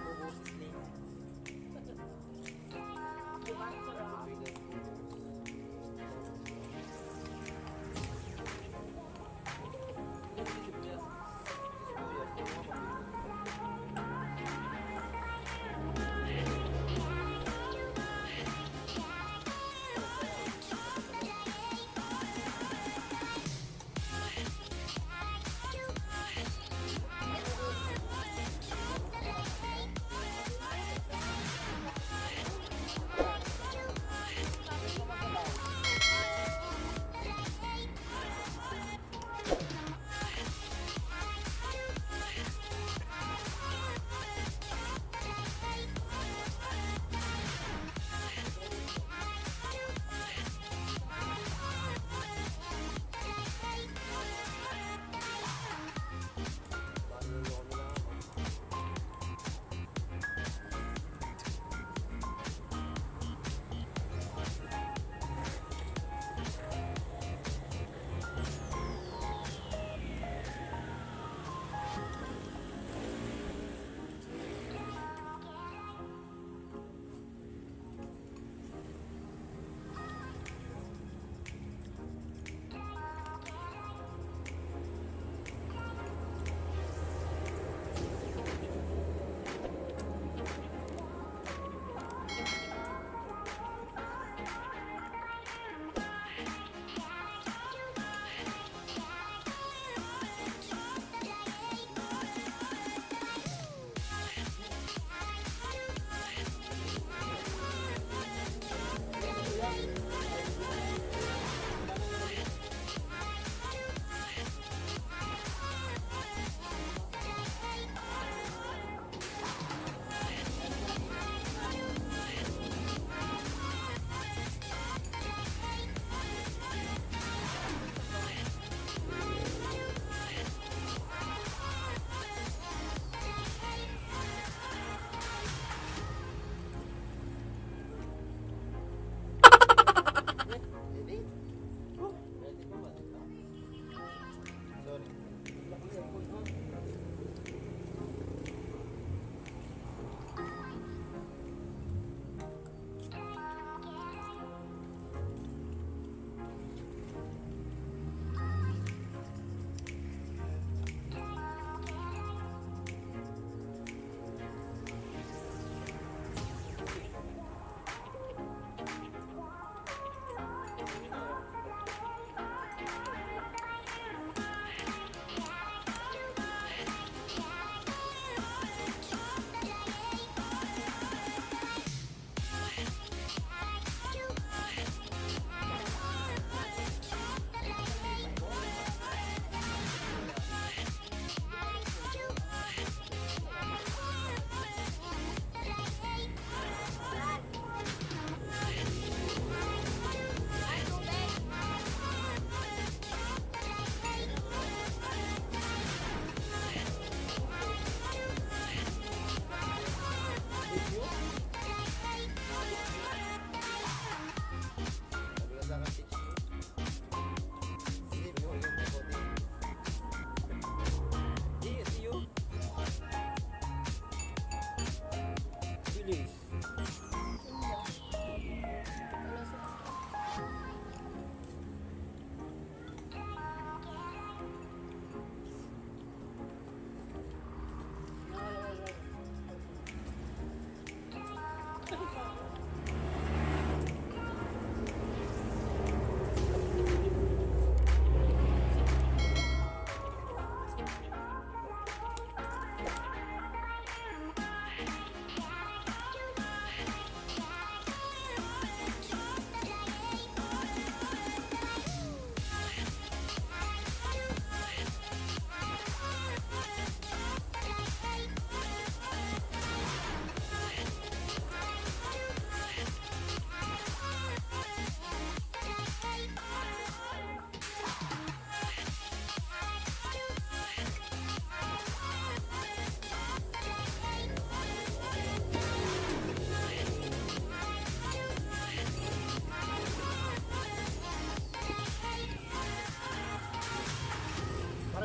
Bubusis ni. Diba?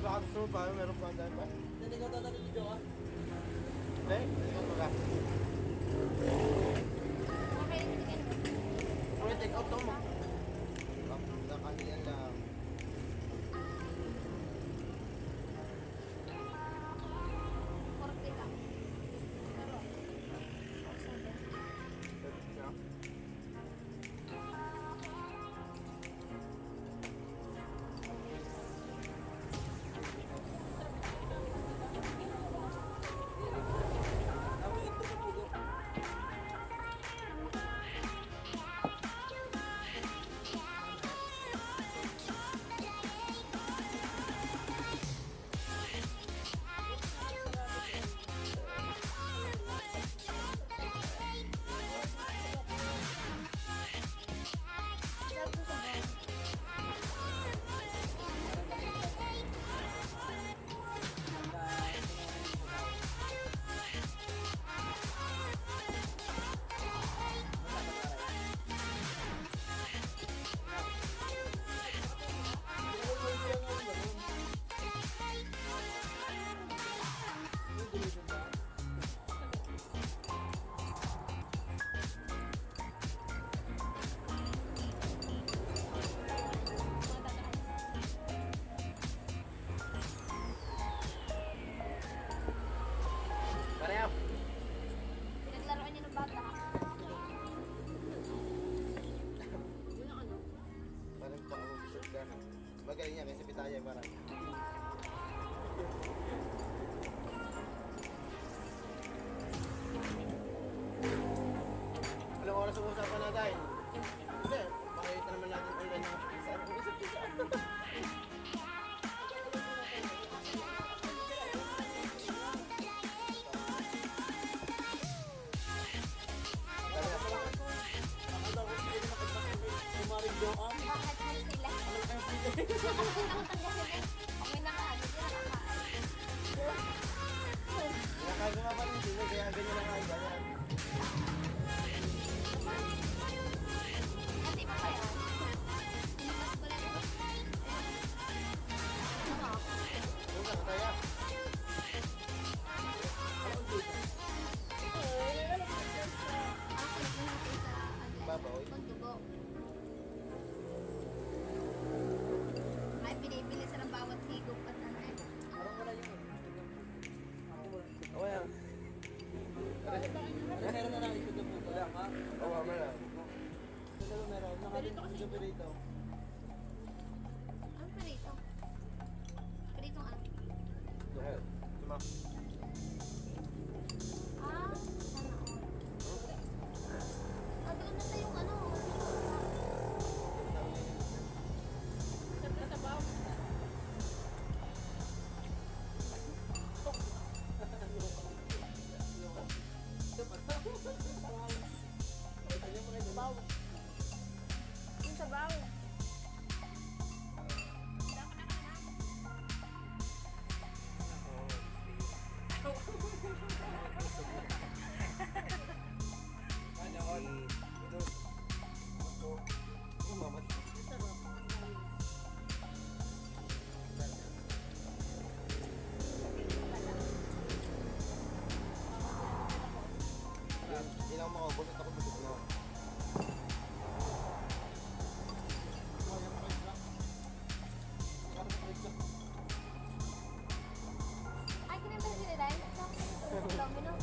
Baka gusto mo pa, meron pa dahil pa. Naligaw na video ka? Baik, ito ka. Ulit, take out mo. Nakalian lang. Pareho. Pinaglaruan niya ng bata. Parang baka mag-isip ka. Magaling niya kasi pitaya parang. Anong oras ang usapan natin? Hindi, makikita naman natin online yung pizza. Anong pizza? Bakit sila? May nakaano sila nakakain. Nakagawa pa rin sila, kaya ganyan na kain ganyan. Kasi pa kaya? Mas pala ito. Huwag ka kaya. Babaw. Pagdugo. Ay, binibili sa ng bawat higop at ano eh. Parang wala yung Oo yan. meron na lang ikot na po. Wala ka? Oo, wala lang. Ito meron. Nakalit sa perito. Ano perito? Peritong ano? Dahil, tuma. Ah, sana all. Ah, doon na sa yung ano. Sa baw. Baw. Yung sa baw. Hindi lang makabulot ako busog na. Ay, kinanta na sila dahil. Salami no?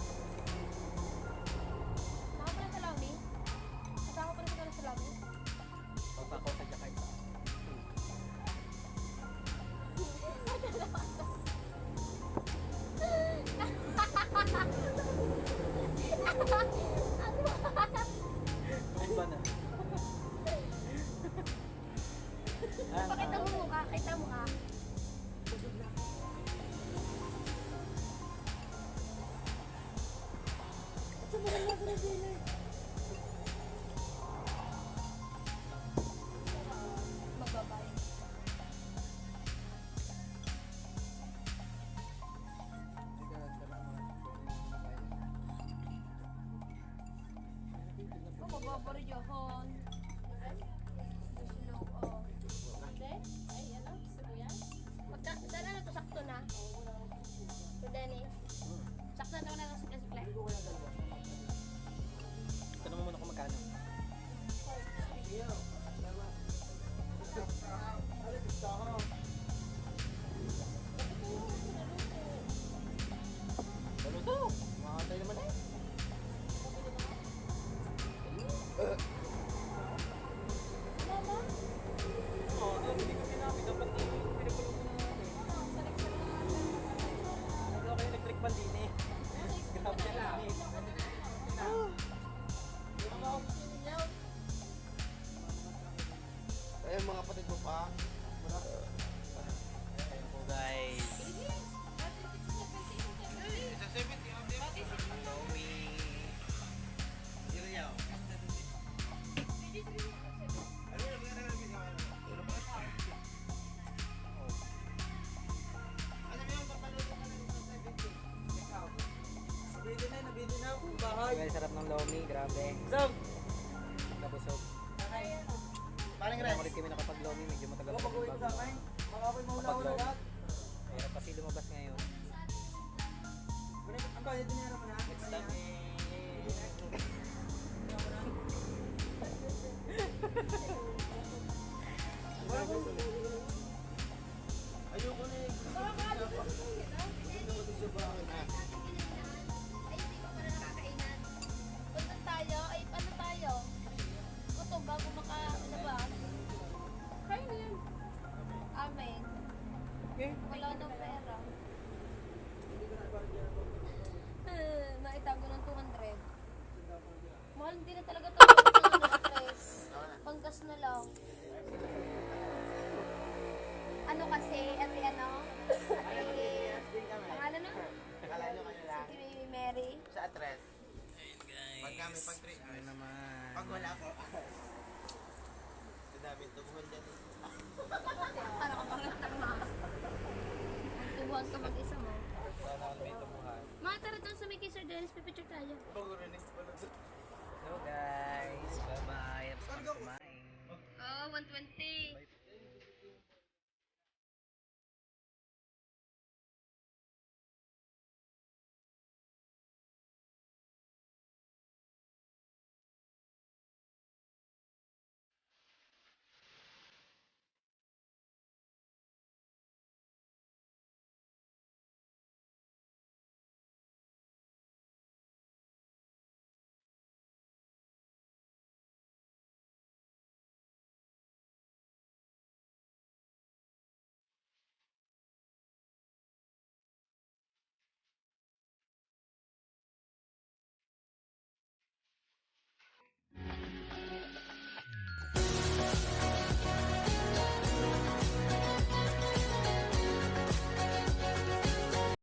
Saka pala salami? Kasama pala sila ng salami? Pagpakaw sa jakay sa. Tumba na. Pakita mo mukha, kita mo ka. Magbabay. Oh, magbabari Johon. Slow, oh. Hindi? Ay, ano? Sibuyas? Saan na to? Sakto na? To Dennis. Sakto na to na sa ko kayong dalawa. Tanong mo muna kung magkano. Sige, oh. Salamat. Alis, gusto ako. Ano to? Makakatay naman eh. Mama? Oo, hindi ko pinapit. Dapat pinagpulong ko na natin. Nagawa kayo electric fan din eh. Grabe na lang eh. Ayun mga kapatid mo pa. Ayun po guys. Sa 70 ang Lomi. Iriyaw. Ano yung papanood mo na sa 70? Ikaw. Nabili na ako. Bahay. Guys, sarap ng Lomi. Grabe. Zog! Nabusog. Parang Kaya rice. ulit kami nakapag-Lomi. Medyo matagal Ako pag-uwi ko sa akin. Makapoy maula-ula lahat. Mahirap kasi lumabas ngayon. Ang kaya dinero mo na. Next time Ayoko na eh. Ay, hindi ko pa na nakakainan. Punta tayo, ay ano tayo? Gutom bago makalabas. Kaya na yan. Amen. Wala nang pera. Naitago ng 200. Mahal din na talaga ito. Panggas na lang. Ano kasi, ate ano? Pangalan na? Akala nyo kayo lang. Si Mary. Sa address. Ayun guys. Pag kami pag 3 Ano hours. naman. Pag wala ko. Ang daming tubuhan dyan. Para ka pang tama. Tubuhan ka mag-isa mo. Sana all may tumuhan. Mga tara doon sa may kay Sir Dennis, pipicture tayo. Pag-urinig ko lang. So guys, bye-bye. Tapos kami kumain. Oh, 120. Bye